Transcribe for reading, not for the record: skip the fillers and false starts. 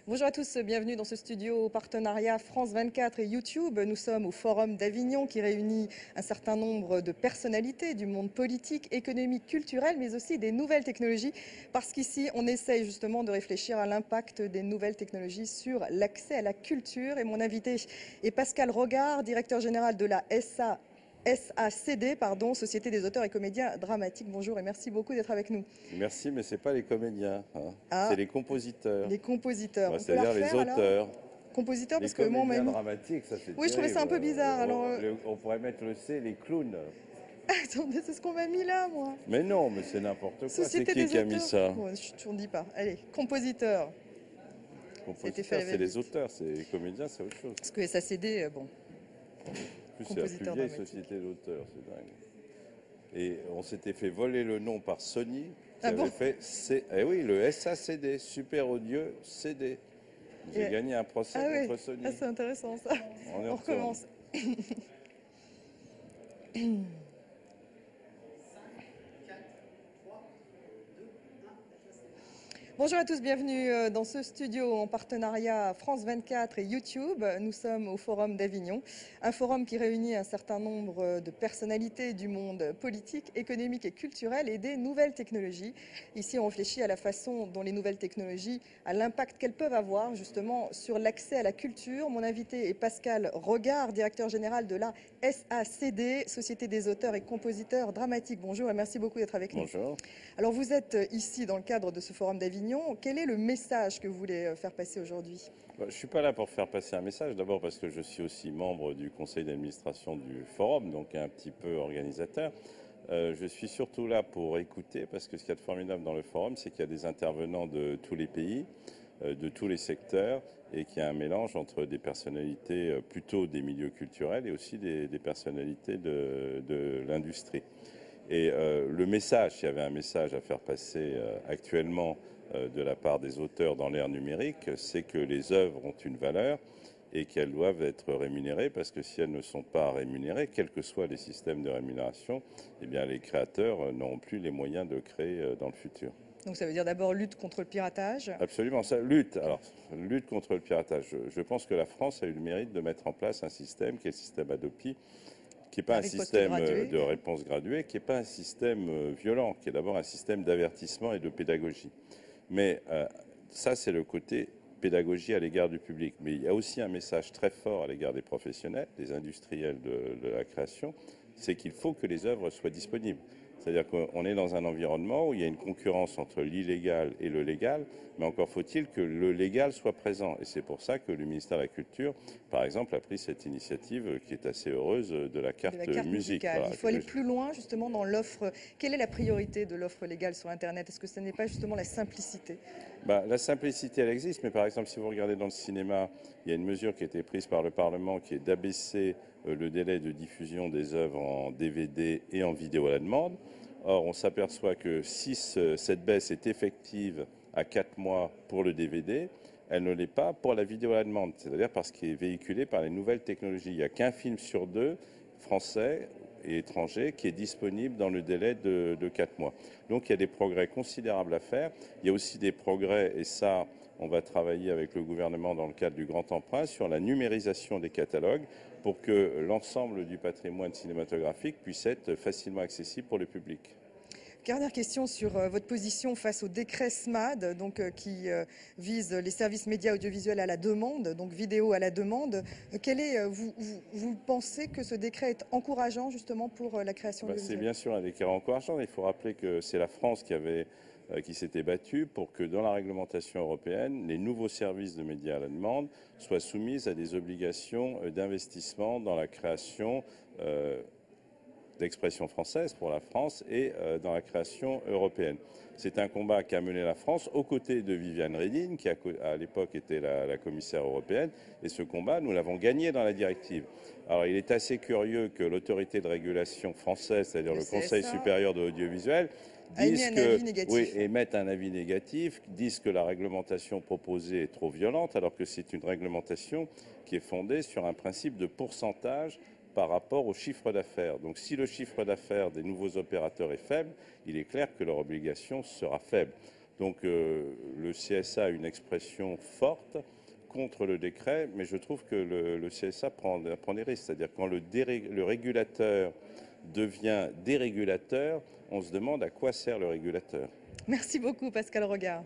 Bonjour à tous, bienvenue dans ce studio partenariat France 24 et YouTube. Nous sommes au Forum d'Avignon qui réunit un certain nombre de personnalités du monde politique, économique, culturel, mais aussi des nouvelles technologies. Parce qu'ici, on essaye justement de réfléchir à l'impact des nouvelles technologies sur l'accès à la culture. Et mon invité est Pascal Rogard, directeur général de la SACD, Société des auteurs et comédiens dramatiques. Bonjour et merci beaucoup d'être avec nous. Merci, mais ce n'est pas les comédiens, hein. Ah, C'est les compositeurs. les compositeurs. Ouais, On peut la c'est-à-dire les refaire alors auteurs. Compositeurs, Les parce que moi, on m'a comédiens mis... dramatiques, ça c'est Oui, je trouvais ça un peu terrible. bizarre. Alors, On pourrait mettre le C, les clowns. attendez, c'est ce qu'on m'a mis là, moi. Mais non, mais c'est n'importe quoi. C'est Société qui des a mis auteurs. ça? Bon, je ne dis pas. Allez, compositeur. Compositeurs, c'est les auteurs, c'est les comédiens, c'est autre chose. Parce que SACD, bon. En plus, c'est la plus vieille société d'auteurs, c'est dingue. Et on s'était fait voler le nom par Sony, qui avait fait eh oui, le SACD, Super Audio CD. J'ai gagné un procès contre Sony. Ah, c'est intéressant ça. On recommence. Bonjour à tous, bienvenue dans ce studio en partenariat France 24 et YouTube. Nous sommes au Forum d'Avignon, un forum qui réunit un certain nombre de personnalités du monde politique, économique et culturel et des nouvelles technologies. Ici, on réfléchit à la façon dont les nouvelles technologies, à l'impact qu'elles peuvent avoir justement sur l'accès à la culture. Mon invité est Pascal Rogard, directeur général de la SACD, Société des auteurs et compositeurs dramatiques. Bonjour et merci beaucoup d'être avec nous. Bonjour. Alors vous êtes ici dans le cadre de ce Forum d'Avignon. Quel est le message que vous voulez faire passer aujourd'hui? Je ne suis pas là pour faire passer un message, d'abord parce que je suis aussi membre du conseil d'administration du Forum, donc un petit peu organisateur. Je suis surtout là pour écouter, parce que ce qu'il y a de formidable dans le Forum, c'est qu'il y a des intervenants de tous les pays, de tous les secteurs, et qu'il y a un mélange entre des personnalités plutôt des milieux culturels et aussi des personnalités de l'industrie. Et le message, s'il y avait un message à faire passer actuellement de la part des auteurs dans l'ère numérique, c'est que les œuvres ont une valeur et qu'elles doivent être rémunérées, parce que si elles ne sont pas rémunérées, quels que soient les systèmes de rémunération, eh bien les créateurs n'auront plus les moyens de créer dans le futur. Donc ça veut dire d'abord lutte contre le piratage? Absolument, ça, lutte contre le piratage. Je pense que la France a eu le mérite de mettre en place un système qui est le système Adopi, qui n'est pas un système de réponse graduée, qui n'est pas un système violent, qui est d'abord un système d'avertissement et de pédagogie. Mais ça, c'est le côté pédagogie à l'égard du public. Mais il y a aussi un message très fort à l'égard des professionnels, des industriels de la création, c'est qu'il faut que les œuvres soient disponibles. C'est-à-dire qu'on est dans un environnement où il y a une concurrence entre l'illégal et le légal, mais encore faut-il que le légal soit présent. Et c'est pour ça que le ministère de la Culture, par exemple, a pris cette initiative qui est assez heureuse de la carte musique. Voilà, il faut aller plus loin justement dans l'offre. Quelle est la priorité de l'offre légale sur Internet? Est-ce que ce n'est pas justement la simplicité? La simplicité, elle existe, mais par exemple, si vous regardez dans le cinéma, il y a une mesure qui a été prise par le Parlement qui est d'abaisser le délai de diffusion des œuvres en DVD et en vidéo à la demande. Or, on s'aperçoit que si cette baisse est effective à 4 mois pour le DVD, elle ne l'est pas pour la vidéo à la demande, c'est-à-dire parce qu'il est véhiculé par les nouvelles technologies. Il n'y a qu'un film sur deux, français et étranger, qui est disponible dans le délai de 4 mois. Donc il y a des progrès considérables à faire. Il y a aussi des progrès, et ça, on va travailler avec le gouvernement dans le cadre du Grand Emprunt, sur la numérisation des catalogues pour que l'ensemble du patrimoine cinématographique puisse être facilement accessible pour le public. Dernière question sur votre position face au décret SMAD, qui vise les services médias audiovisuels à la demande, donc vidéo à la demande. Vous pensez que ce décret est encourageant justement pour la création audiovisuelle? C'est bien sûr un décret encourageant. Il faut rappeler que c'est la France qui s'était battue pour que dans la réglementation européenne, les nouveaux services de médias à la demande soient soumis à des obligations d'investissement dans la création d'expression française pour la France et dans la création européenne. C'est un combat qu'a mené la France aux côtés de Viviane Reding, qui à l'époque était la commissaire européenne, et ce combat, nous l'avons gagné dans la directive. Alors il est assez curieux que l'autorité de régulation française, c'est-à-dire le Conseil supérieur de l'audiovisuel, émettent un avis négatif, disent que la réglementation proposée est trop violente, alors que c'est une réglementation qui est fondée sur un principe de pourcentage par rapport au chiffre d'affaires. Donc si le chiffre d'affaires des nouveaux opérateurs est faible, il est clair que leur obligation sera faible. Donc le CSA a une expression forte contre le décret, mais je trouve que le CSA prend des risques. C'est-à-dire quand le régulateur devient dérégulateur, on se demande à quoi sert le régulateur. Merci beaucoup Pascal Regard.